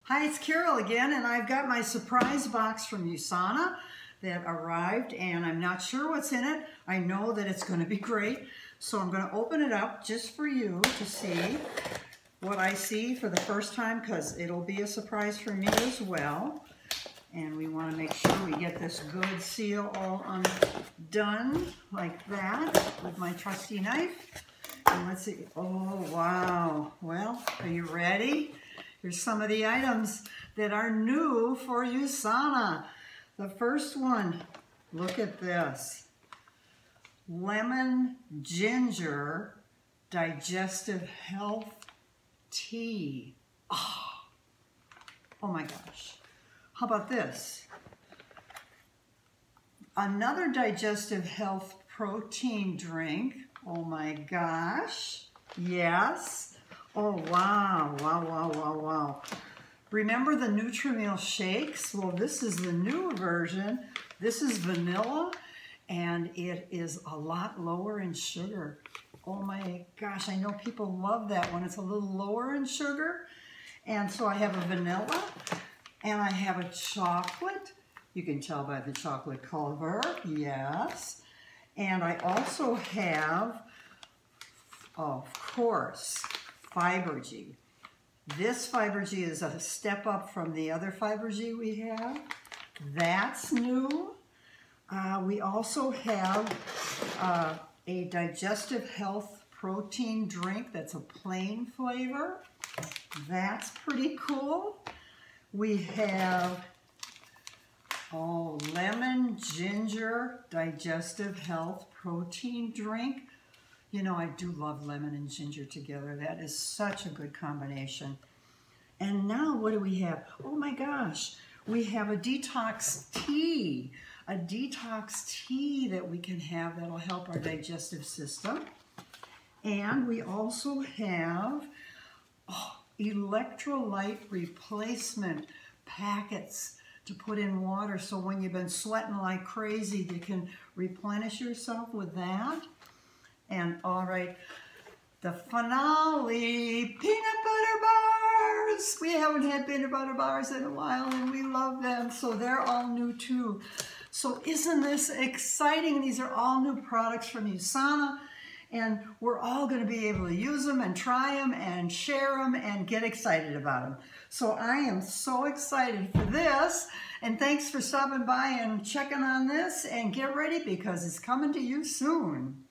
Hi, it's Carol again, and I've got my surprise box from USANA that arrived, and I'm not sure what's in it. I know that it's going to be great, so I'm going to open it up just for you to see what I see for the first time, because it'll be a surprise for me as well. And we want to make sure we get this good seal all undone like that with my trusty knife. And let's see. Oh, wow. Well, are you ready? Here's some of the items that are new for USANA. The first one, look at this. Lemon ginger digestive health tea. Oh my gosh. How about this? Another digestive health protein drink. Oh my gosh. Yes. Oh, wow, wow, wow, wow, wow. Remember the Nutrimeal shakes? Well, this is the new version. This is vanilla, and it is a lot lower in sugar. Oh my gosh, I know people love that when it's a little lower in sugar. And so I have a vanilla, and I have a chocolate. You can tell by the chocolate cover, yes. And I also have, of course, Fibergy. This Fibergy is a step up from the other Fibergy we have. That's new. We also have a digestive health protein drink that's a plain flavor. That's pretty cool. We have lemon ginger digestive health protein drink. You know, I do love lemon and ginger together. That is such a good combination. And now what do we have? Oh my gosh, we have a detox tea. A detox tea that we can have that'll help our digestive system. And we also have electrolyte replacement packets to put in water, so when you've been sweating like crazy, you can replenish yourself with that. And all right, the finale, peanut butter bars. We haven't had peanut butter bars in a while, and we love them, so they're all new too. So isn't this exciting? These are all new products from USANA, and we're all going to be able to use them and try them and share them and get excited about them. So I am so excited for this, and thanks for stopping by and checking on this, and get ready because it's coming to you soon.